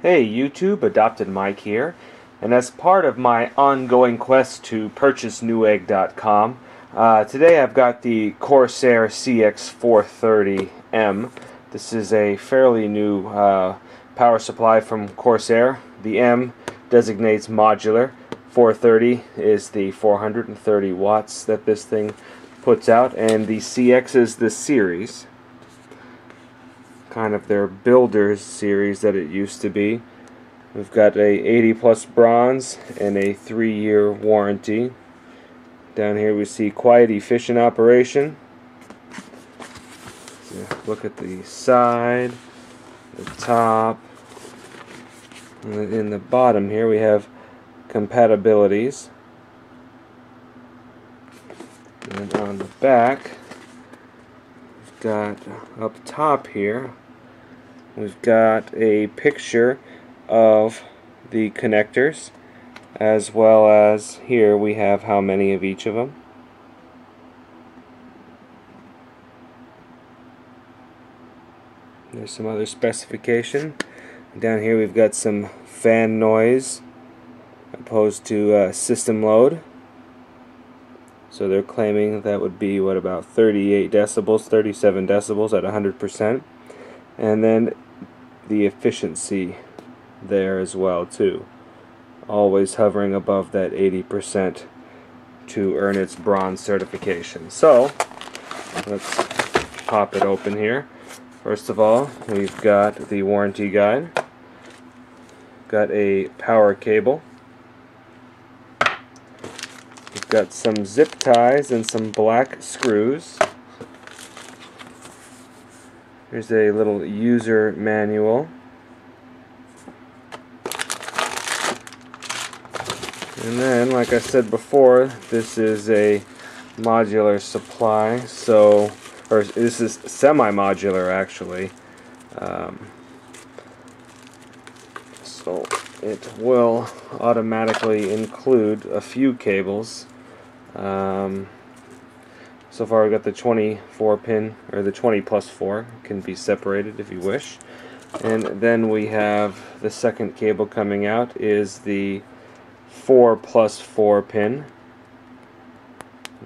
Hey YouTube, AdoptedMike here, and as part of my ongoing quest to purchase Newegg.com, today I've got the Corsair CX430M. This is a fairly new power supply from Corsair. The M designates modular. 430 is the 430 watts that this thing puts out, and the CX is the series. Kind of their builders series that it used to be. We've got a 80 plus bronze and a 3-year warranty. Down here we see quiet, efficient operation. So look at the side, the top, and in the bottom here we have compatibilities. And on the back we've got up top here we've got a picture of the connectors, as well as here we have how many of each of them. There's some other specification. Down here we've got some fan noise opposed to system load. So they're claiming that would be about 38 decibels, 37 decibels at 100%. And then the efficiency there as well too. Always hovering above that 80% to earn its bronze certification. So let's pop it open here. First of all, we've got the warranty guide. Got a power cable. We've got some zip ties and some black screws. Here's a little user manual. And then, like I said before, this is a modular supply, or this is semi-modular actually. So it will automatically include a few cables. So far we've got the 24 pin, or the 20 plus 4, can be separated if you wish. And then we have the second cable coming out is the 4 plus 4 pin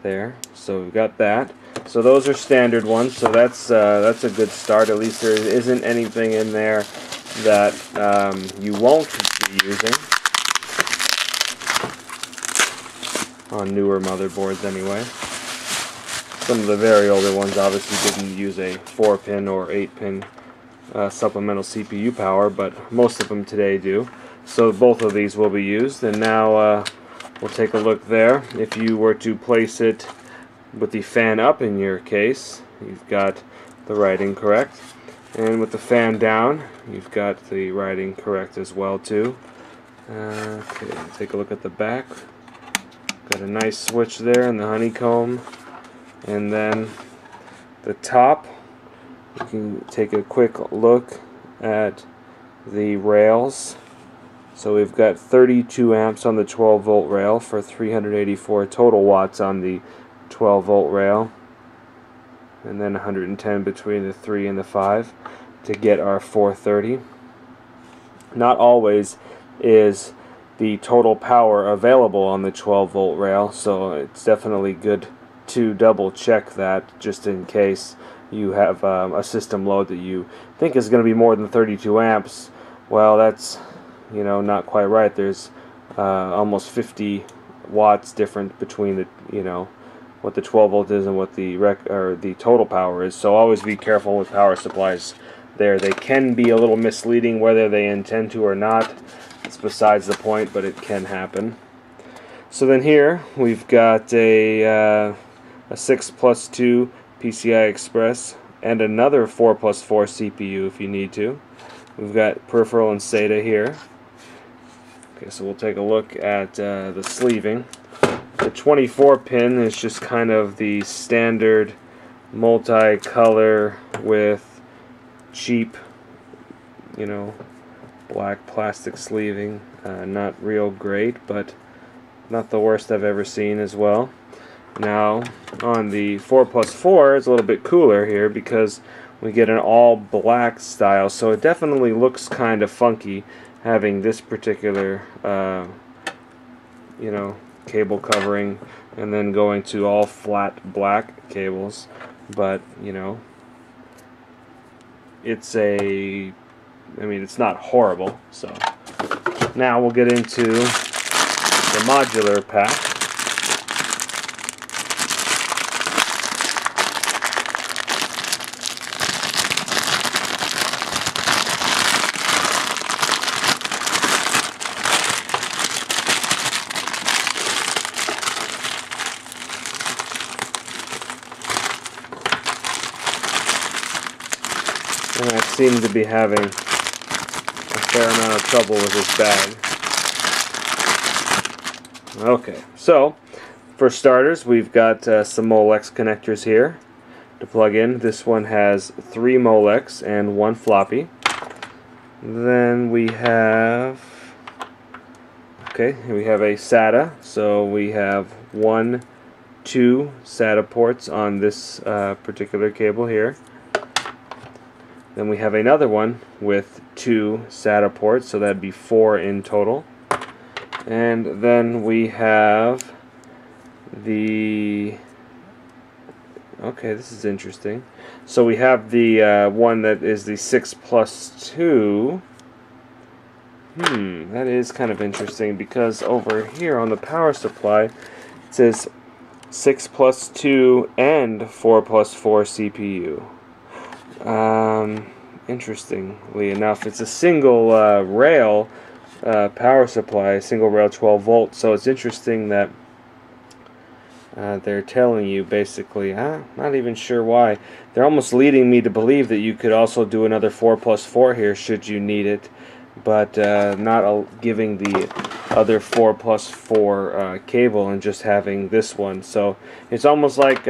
there. So we've got that. So those are standard ones, so that's a good start. At least there isn't anything in there that you won't be using on newer motherboards anyway. Some of the very older ones obviously didn't use a 4-pin or 8-pin supplemental CPU power, but most of them today do. So both of these will be used, and now we'll take a look there. If you were to place it with the fan up in your case, you've got the writing correct, and with the fan down, you've got the writing correct as well too. Okay, take a look at the back. Got a nice switch there in the honeycomb. And then the top, you can take a quick look at the rails. So we've got 32 amps on the 12 volt rail for 384 total watts on the 12 volt rail, and then 110 between the 3 and the 5 to get our 430. Not always is the total power available on the 12 volt rail, so it's definitely good to double check that just in case you have a system load that you think is going to be more than 32 amps. Well, that's not quite right. There's almost 50 watts different between the what the 12 volt is and what the the total power is. So always be careful with power supplies there. They can be a little misleading whether they intend to or not. It's besides the point, but it can happen. So then here we've got a 6 plus 2 PCI Express and another 4 plus 4 CPU if you need to. We've got peripheral and SATA here. Okay, so we'll take a look at the sleeving. The 24 pin is just kind of the standard multi-color with cheap, black plastic sleeving. Not real great, but not the worst I've ever seen as well. Now on the 4 plus 4 it's a little bit cooler here because we get an all black style, so it definitely looks kind of funky having this particular you know, cable covering and then going to all flat black cables. But you know, it's it's not horrible. So now we'll get into the modular pack. And I seem to be having a fair amount of trouble with this bag. Okay, so for starters, we've got some Molex connectors here to plug in. This one has 3 Molex and 1 floppy. Then we have, okay, we have a SATA. So we have 2 SATA ports on this particular cable here. Then we have another one with 2 SATA ports, so that'd be 4 in total. And then we have the, okay, this is interesting. So we have the one that is the 6+2. That is kind of interesting, because over here on the power supply it says 6+2 and 4+4 CPU. Interestingly enough, it's a single rail power supply, single rail 12 volts. So it's interesting that they're telling you basically, not even sure why. They're almost leading me to believe that you could also do another 4+4 here should you need it, but not giving the other 4+4 cable and just having this one. So it's almost like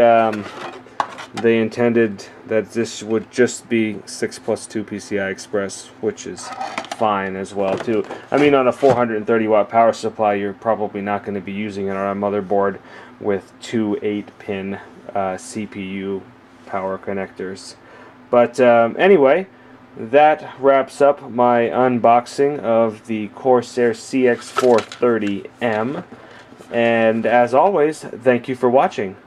they intended that this would just be 6+2 PCI Express, which is fine as well too. I mean, on a 430 watt power supply, you're probably not going to be using it on a motherboard with 2 8-pin CPU power connectors. But anyway, that wraps up my unboxing of the Corsair CX430M. And as always, thank you for watching.